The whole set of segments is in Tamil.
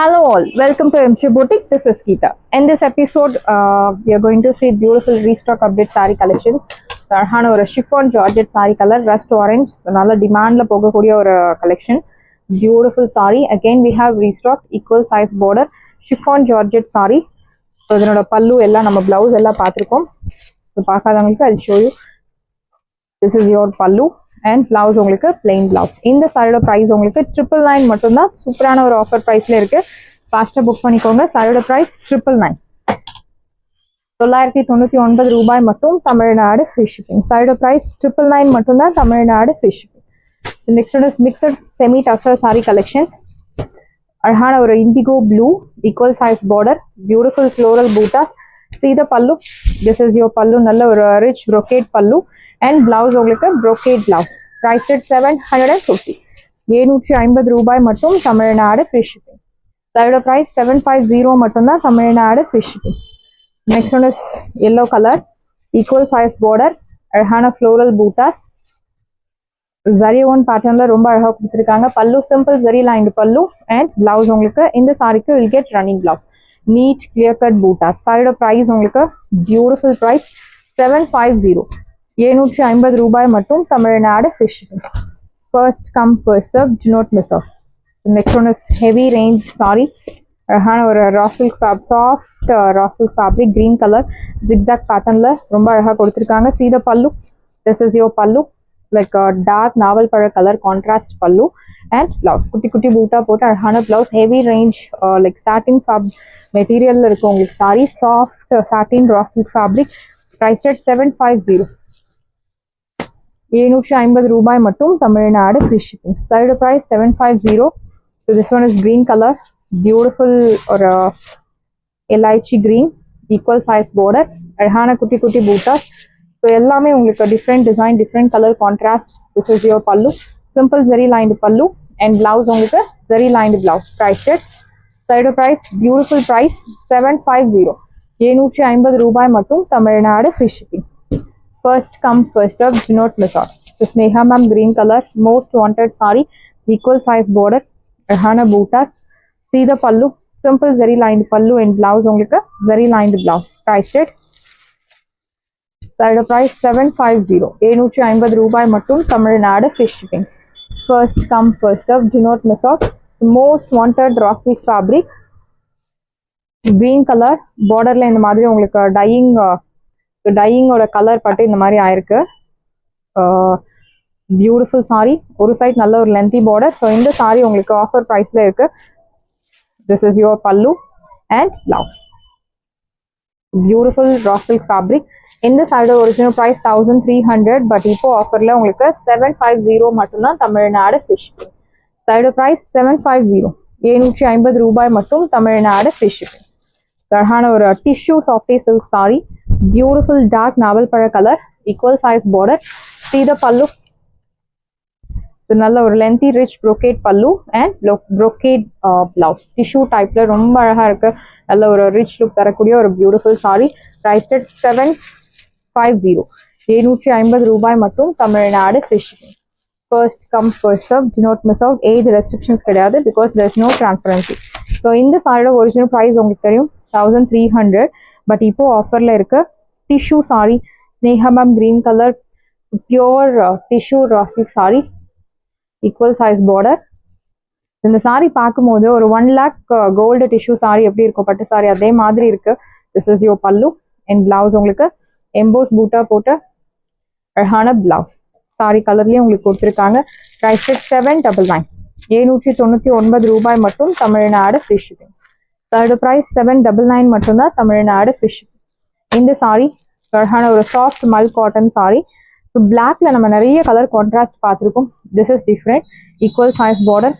Hello all, welcome to MG Boutique. This is Geeta. In this episode, we are going to see beautiful restock update saree collection. அழகான ஒரு chiffon georgette saree color, rust orange, நல்ல demandல போகக்கூடிய ஒரு collection. Beautiful saree. Again, we have restock, equal size border, chiffon georgette saree. இதனோட பல்லு எல்லாம் நம்ம blouse எல்லாம் பார்த்திருக்கோம். So பார்க்காதவங்களுக்கு I'll show you. This is your pallu. And blouse உங்களுக்கு plain blouse. இந்த சாரியோட பிரைஸ் உங்களுக்கு 999 மட்டும் தான். சூப்பரான ஒரு ஆஃபர் பிரைஸ்ல இருக்கு. ஃபாஸ்டா புக் பண்ணிக்கோங்க. சாரியோட பிரைஸ் 999. 999 ரூபாய் மட்டும் தமிழ்நாடு ஃப்ரீ ஷிப்பிங். சாரியோட பிரைஸ் 999 மட்டும் தான் Tamil Nadu free shipping. So next one is mixed semi tussar saree collections. அழகான ஒரு indigo blue equal size border, beautiful floral buttas. See the pallu. This is your pallu. நல்ல ஒரு rich brocade pallu. And blouse உங்களுக்கு brocade blouse. Priced at 750. 750 ரூபாய் மட்டும் தமிழ்நாடு ஃப்ரீ ஷிப்பிங். சாரியோட பிரைஸ் 750 மட்டும் தான் Tamil Nadu free shipping. Next one is yellow color, equal size border, அழகான floral buttas. ஜரி ஒன் பேட்டர்ன்ல ரொம்ப அழகா கொடுத்துருக்காங்க. Pallu simple zari lined pallu and blouse உங்களுக்கு இந்த சாரிக்கு will get running blouse. Neat clear cut buttas. சாரியோட பிரைஸ் உங்களுக்கு பியூட்டிஃபுல் பிரைஸ் 750. 750 ரூபாய் மட்டும் Tamil Nadu free shipping. First come first serve, do not miss out. Next one is heavy range sari, அழகான ஒரு raw silk soft raw silk fabric, green colour zigzag பேட்டர்ன்ல ரொம்ப அழகாக கொடுத்துருக்காங்க. See the pallu. This is your pallu, like dark நாவல் பழ colour contrast pallu and blouse. குட்டி குட்டி பூட்டா போட்டு அழகான blouse. Heavy range like satin மெட்டீரியல்ல இருக்கு உங்களுக்கு sari. Soft satin raw silk fabric. Priced at 750. 750 ரூபாய் மட்டும் தமிழ்நாடு ஃப்ரீ ஷிப்பிங். சாரியோட price 750. So this one is green colour, beautiful ஒரு LIC green, equal size border, அழகான குட்டி குட்டி பூட்டாஸ். ஸோ எல்லாமே உங்களுக்கு different design, different colour contrast. This is your பல்லு, simple zari lined pallu and blouse உங்களுக்கு ஜெரி லைன்டு பிளவுஸ். பிரைஸ்டட். சாரியோட பிரைஸ் பியூட்டிஃபுல் பிரைஸ் 750. 750 ரூபாய் மட்டும் Tamil Nadu free shipping. First come first serve, do not miss out. So Sneha ma'am green color, most wanted saree, equal size border, Rahana buttas. See the pallu, simple zari lined pallu and blouse உங்களுக்கு zari lined blouse. Priced it. Side price 750. 750 ரூபாய் மட்டும் Tamil Nadu free shipping. First come first serve, do not miss out. So most wanted raw silk fabric, green color, borderல இந்த மாதிரி உங்களுக்கு டையிங்கோட கலர் பட்டு இந்த மாதிரி ஆயிருக்கு. Beautiful sorry. ஒரு சைட் நல்ல ஒரு லென்த்தி பார்டர். ஸோ இந்த சாரி உங்களுக்கு ஆஃபர் ப்ரைஸ்ல இருக்கு. This is your pallu and blouse. Beautiful raw silk fabric. இந்த சாரியோட ஒரிஜினல் ப்ரைஸ் 1300, பட் இப்போ ஆஃபர்ல உங்களுக்கு 750 மட்டும்தான் தமிழ்நாடு ஃப்ரீ ஷிப்பிங். சாரியோட ப்ரைஸ் 750. 750 ரூபாய் மட்டும் தமிழ்நாடு ஃப்ரீ ஷிப்பிங். அழகான ஒரு tissue softy silk sari, beautiful dark நாவல் பழ colour, equal size border. See the pallu. So நல்ல ஒரு lengthy rich brocade pallu and brocade blouse. Tissue டைப்ல ரொம்ப அழகா இருக்கு. நல்ல ஒரு ரிச் லுக் தரக்கூடிய ஒரு பியூட்டிஃபுல் சாரி. Priced at 750. 750 ரூபாய் மட்டும் Tamil Nadu free shipping. First come first serve, do not miss out. Age restrictions கிடையாது, because there is no transparency. So இந்த சாரியோட ஒரிஜினல் ப்ரைஸ் உங்களுக்கு தெரியும் 1300, பட் இப்போ ஆஃபர்ல இருக்கு. Tissue sari, Sneha ma'am green colour, pure tissue raw silk sari, equal size border. இந்த சாரி பார்க்கும்போது ஒரு 1 lakh கோல்டு டிஷ்யூ சாரி எப்படி இருக்கும் பட்டு சாரி அதே மாதிரி இருக்கு. This is your pallu and blouse உங்களுக்கு எம்போஸ் பூட்டா போட்ட அழகான பிளவுஸ். சாரி கலர்லயும் உங்களுக்கு கொடுத்துருக்காங்க. பிரைஸ் 799. 799 ரூபாய் மட்டும் தமிழ்நாடு ஃப்ரீ ஷிப்பிங். அதோட பிரைஸ் 799 மட்டும்தான் தமிழ்நாடு ஃப்ரீ ஷிப்பிங். இந்த சாரி அழகான ஒரு சாஃப்ட் மல் காட்டன் சாரி. ஸோ பிளாக்ல நம்ம நிறைய கலர் கான்ட்ராஸ்ட் பார்த்துருக்கோம். This is different. Equal size border.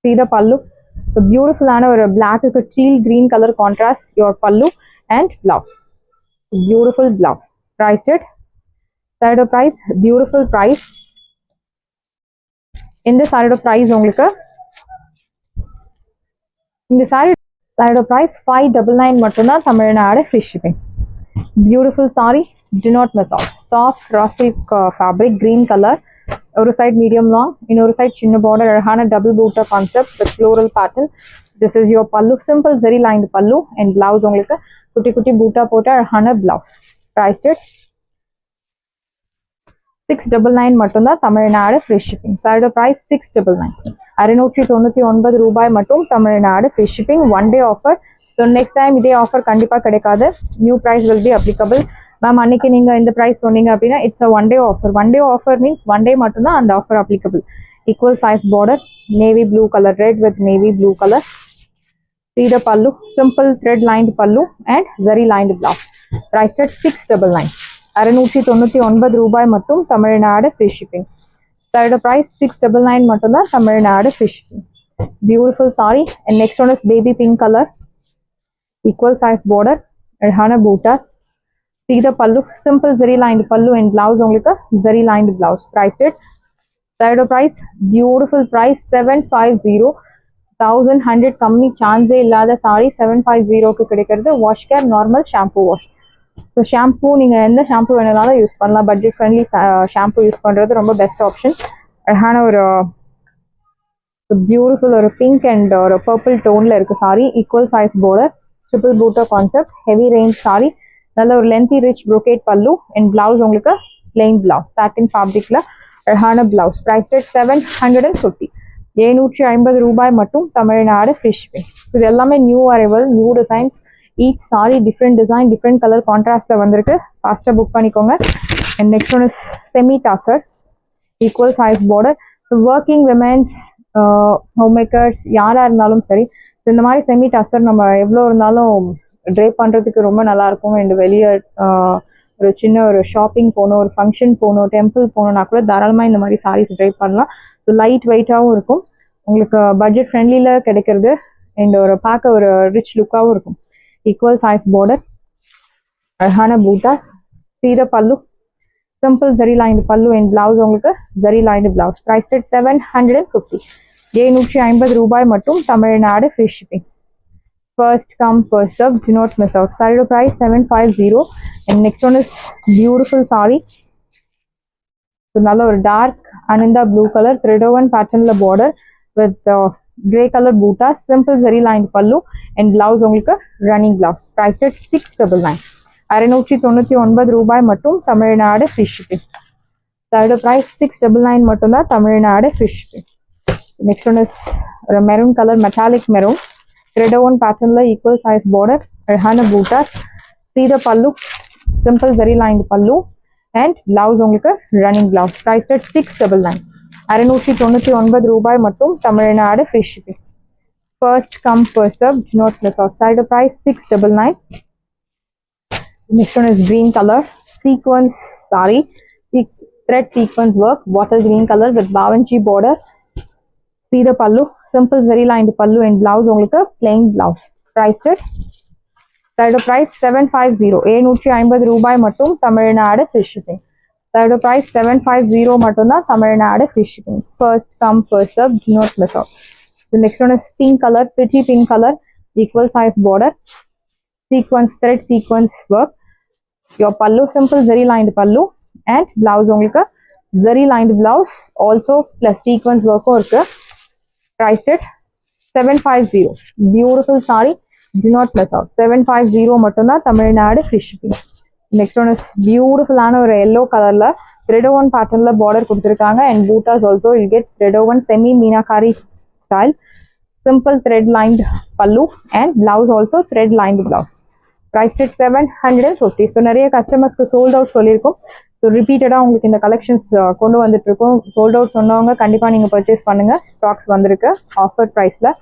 See the pallu. So பியூட்டிஃபுல்லான ஒரு black teal green colour contrast your pallu and blouse. Beautiful blouse. Priced it. சாரியோட பிரைஸ் பியூட்டிஃபுல் பிரைஸ். இந்த சாரியோட பிரைஸ் உங்களுக்கு இந்த சாரியோட பிரைஸ் 599 மட்டும்தான் Tamil Nadu free shipping. Beautiful sari, do not miss out. Soft raw silk fabric, green color, ஒரு side medium long, இன்னொரு side சின்ன border, அழகான double booter concept with floral pattern. This is your pallu, simple zari lined pallu and blouse உங்களுக்கு குட்டி குட்டி பூட்டா போட்ட அழகான blouse. Priced it 699 மட்டும்தான், தமிழ்நாடு ஃப்ரீ ஷிப்பிங். சாரியோட பிரைஸ் 699, 699 ரூபாய் மட்டும், Tamil Nadu free shipping. One day offer. So next time இதே ஆஃபர் கண்டிப்பாக கிடைக்காது. New price will be applicable. Ma'am அன்னைக்கு நீங்கள் இந்த ப்ரைஸ் சொன்னீங்க அப்படின்னா it's a one day offer. One day offer means one day மட்டும்தான் அந்த offer applicable. Equal size border, navy blue colour, red with navy blue colour. சீட pallu, simple thread lined pallu and zari lined blouse. Price at 699, 699 ரூபாய் மட்டும், தமிழ்நாடு ஃப்ரீ ஷிப்பிங். சாரியோட பிரைஸ் 699 மட்டும்தான், Tamil Nadu free shipping. Beautiful sari. And next one is baby pink colour, equal size border, அழகான பூட்டாஸ். சீத pallu, simple zari lined pallu and blouse உங்களுக்கு zari lined blouse. Price rate சாரியோட பிரைஸ் பியூட்டிஃபுல் பிரைஸ் 750, 1100 கம்மி சான்ஸே இல்லாத சாரி 750க்கு கிடைக்கிறது. Wash care, normal shampoo wash. So shampoo நீங்கள் எந்த ஷாம்பு வேணுனாலும் யூஸ் பண்ணலாம். பட்ஜெட் ஃப்ரெண்ட்லி ஷாம்பு யூஸ் பண்ணுறது ரொம்ப பெஸ்ட் ஆப்ஷன். அழகான ஒரு பியூட்டிஃபுல் ஒரு பிங்க் அண்ட் ஒரு பர்பிள் டோனில் இருக்குது sorry. Equal size border, triple footer concept, heavy range sorry. நல்ல ஒரு லென்த்தி ரிச் ப்ரோகேட் பல்லு அண்ட் பிளவுஸ் உங்களுக்கு பிளெயின் பிளவுஸ், சாட்டின் ஃபேப்ரிக்கில் அழகான பிளவுஸ். ப்ரைஸ் ரேட் 750, 750 ரூபாய் மட்டும், தமிழ்நாடு ஃப்ரீ ஷிப்பிங். ஸோ இது எல்லாமே new arrival, new designs. Each sari different design, different colour கான்ட்ராஸ்டில் வந்திருக்கு. ஃபாஸ்ட்டாக புக் பண்ணிக்கோங்க. And next one is semi tussar, equal size border. So working women's, home makers யாராக இருந்தாலும் சரி, ஸோ இந்த மாதிரி செமி டாசர் நம்ம எவ்வளோ இருந்தாலும் ட்ரை பண்ணுறதுக்கு ரொம்ப நல்லாயிருக்கும். அண்ட் வெளியே ஒரு சின்ன ஒரு ஷாப்பிங் போகணும், ஒரு ஃபங்க்ஷன் போகணும், டெம்பிள் போகணுன்னா கூட தாராளமாக இந்த மாதிரி சாரீஸ் ட்ரை பண்ணலாம். ஸோ லைட் வெயிட்டாகவும் இருக்கும், உங்களுக்கு பட்ஜெட் ஃப்ரெண்ட்லியில் கிடைக்கிறது. அண்ட் ஒரு பார்க்க ஒரு ரிச் லுக்காகவும் இருக்கும். ஈக்குவல் சைஸ் border, அழகான பூட்டாஸ். சீட pallu, simple zari lined pallu and blouse உங்களுக்கு zari lined blouse. Price rate 750, 750 ரூபாய் மட்டும், Tamil Nadu free shipping. First come first serve, do not miss out. சாரியோட price 750. And next one is beautiful sari. நல்ல ஒரு dark Ananda blue colour thread woven பேட்டர்னில் border with grey colour buta, simple zari line pallu and blouse உங்களுக்கு ரன்னிங் பிளவுஸ். பிரைஸ் ரேட் 699, 699 ரூபாய் மட்டும், தமிழ்நாடு ஃப்ரீ ஷிப்பிங். சாரியோட பிரைஸ் 699 மட்டும்தான், Tamil Nadu free shipping. Next one is ஒரு maroon colour, metallic maroon, thread woven பேட்டர்னில் ஈக்குவல் சைஸ் பார்டர், அழகான பூட்டாஸ். சீத pallu, simple zari line pallu and blouse உங்களுக்கு ரன்னிங் பிளவுஸ். பிரைஸ் ரேட் 699, 699 ரூபாய் மட்டும், Tamil Nadu free shipping. First come first serve, do not miss out. சாரியோட price 699. Next one is green color, sequence saree, thread sequence work, bottle green color with bawanchi border. See the pallu, simple zari lined pallu and blouse உங்களுக்கு plain blouse. Price rate சாரியோட பிரைஸ் 750, 750 ரூபாய் மட்டும், தமிழ்நாடு ஃப்ரீ ஷிப்பிங். சாரியோட பிரைஸ் 750 மட்டும்தான், Tamil Nadu free shipping. First come first serve, do not miss out. The next one is pink color, pretty pink color, equal size border, sequence thread sequence work. Your pallu, simple zari lined pallu and blouse உங்களுக்கு zari lined blouse also plus sequence work இருக்கு. Price rate 750, beautiful saree, do not miss out. 750 மட்டும்தான், Tamil Nadu free shipping. Next one is பியூட்டிஃபுல்லான ஒரு எல்லோ கலர்ல த்ரெட் ஓவன் பேட்டர்ன்ல பார்டர் கொடுத்துருக்காங்க and butas also will get thread woven semi meenakari style, simple thread lined pallu and blouse also thread lined blouse. Price rate 750. So நிறைய கஸ்டமர்ஸ்க்கு சோல்ட் அவுட் சொல்லியிருக்கோம். ஸோ ரிப்பீட்டடாக உங்களுக்கு இந்த கலெக்ஷன்ஸ் கொண்டு வந்துட்டு இருக்கோம். சோல்ட் அவுட் சொன்னவங்க கண்டிப்பாக நீங்கள் பர்ச்சேஸ் பண்ணுங்க, ஸ்டாக்ஸ் வந்திருக்கு ஆஃபர் ப்ரைஸில்.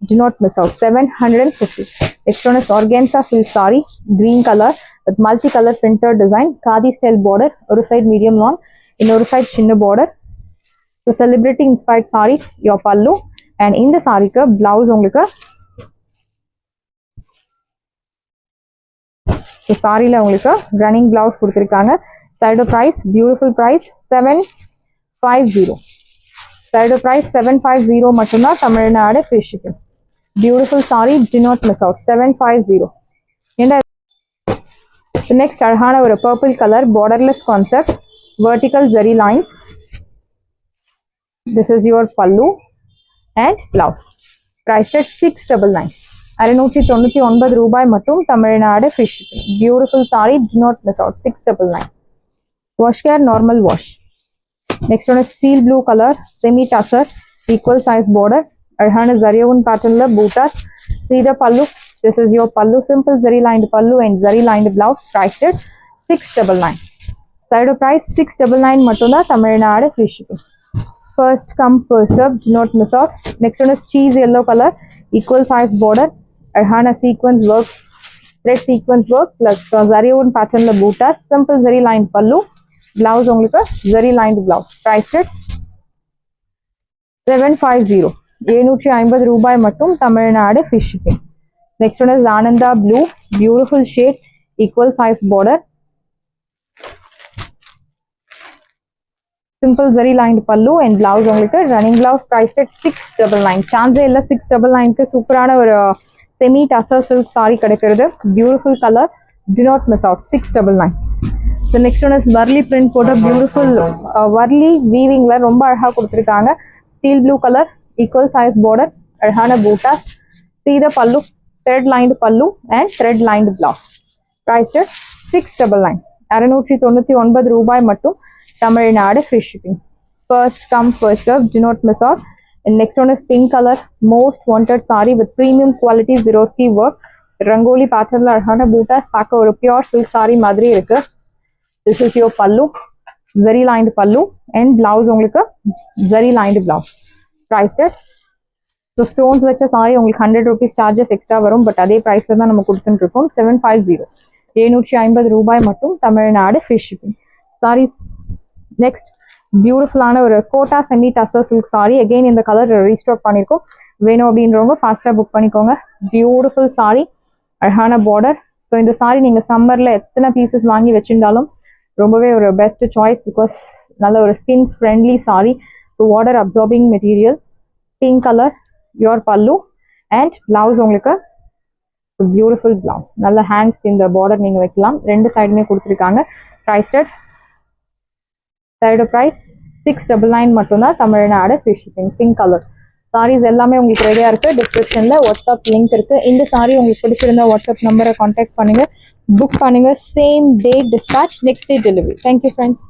Do not miss out. 750. Next one is organza silk saree, green color with multi-color printed design, khadi style border, ஒரு side medium long, இன்னொரு side சின்ன border. So celebrity inspired saree, your pallu and இந்த சாரிக்கு blouse உங்களுக்கு so சாரில உங்களுக்கு running blouse கொடுத்திருக்காங்க. Side price, beautiful price 750. Side price 750 மட்டும்தான், Tamil Nadu free shipping. Beautiful saree, do not miss out. 750. And the next அழகான ஒரு purple color borderless concept, vertical zari lines, This is your pallu and blouse. Priced at 699. 699 ரூபாய் மட்டும் Tamil Nadu free shipping. Beautiful saree, do not miss out. 699. Wash care, normal wash. Next one is steel blue color, semi tussar, equal size border. Arhana Zariun pattern la bootas. See the pallu. This is your pallu, simple zari lined pallu and zari lined blouse. Priced at 699. Side price 699 matunda Tamil Nadu free shipping. First come first serve, do not miss out. Next one is cheese yellow color, equal size border. Arhana sequence work, thread sequence work plus zari pattern la bootas. Simple zari lined pallu. Blouse உங்களுக்கு zari lined blouse. Priced at 750. 750 ரூபாய் மட்டும் Tamil Nadu free shipping. Next one is Ananda blue, beautiful shade, equal size border. Simple zari lined pallu and blouse உங்களுக்கு running blouse priced at 699. Chance இல்ல 699 க்கு சூப்பரான ஒரு semi tussar silk saree கிடைக்கிறது. Beautiful color, do not miss out. 699. So next one is Varli print போட்ட beautiful Varli weaving ல ரொம்ப அழகா கொடுத்திருக்காங்க. Teal blue color, equal size border, அழகான bootas. See the pallu, thread lined pallu and thread lined blouse. Priced at 699. 699 ரூபாய் மட்டும் Tamil Nadu free shipping. First come first serve, do not miss out. And next one is pink color, most wanted saree with premium quality Zirovsky work. Rangoli pattern ல அழகான bootas, பார்க்க ஒரு pure silk saree மாதிரி இருக்கு. This is your pallu, zari lined pallu and blouse உங்களுக்கு zari lined blouse. Priced at so stones வச்ச saree உங்களுக்கு 100 rupees charges extra வரும், பட் அதே priceல தான் நம்ம கொடுத்துட்டு இருக்கோம். 750. 750 ரூபாய் மட்டும் Tamil Nadu free shipping. Sarees next பியூட்டிஃபுல்லான ஒரு Kota semi tussar silk saree. again இந்த கலர் ரீஸ்டாக் பண்ணியிருக்கோம். வேணும் அப்படின்றவங்க ஃபாஸ்ட்டாக புக் பண்ணிக்கோங்க. பியூட்டிஃபுல் saree, அழகான பார்டர். ஸோ இந்த saree நீங்கள் சம்மரில் எத்தனை பீசஸ் வாங்கி வச்சுருந்தாலும் ரொம்பவே ஒரு பெஸ்ட் சாய்ஸ், பிகாஸ் நல்ல ஒரு skin friendly saree. So water absorbing material, pink colour, your pallu and blouse உங்களுக்கு பியூட்டிஃபுல் பிளவுஸ். நல்ல ஹேண்ட்ஸ்க்கு இந்த பார்டர் நீங்கள் வைக்கலாம். ரெண்டு சைடுமே கொடுத்துருக்காங்க. ப்ரைஸ்ட் அட் சைடு ப்ரைஸ் 699 மட்டும்தான் Tamil Nadu free shipping. Pink colour sarees எல்லாமே உங்களுக்கு ரெடியாக இருக்குது. டிஸ்கிரிப்ஷனில் வாட்ஸ்அப் லிங்க் இருக்குது. இந்த சாரீ உங்களுக்கு பிடிச்சிருந்தா வாட்ஸ்அப் நம்பரை கான்டாக்ட் பண்ணுங்கள், புக் பண்ணுங்கள். Same day dispatch, next day delivery. Thank you friends.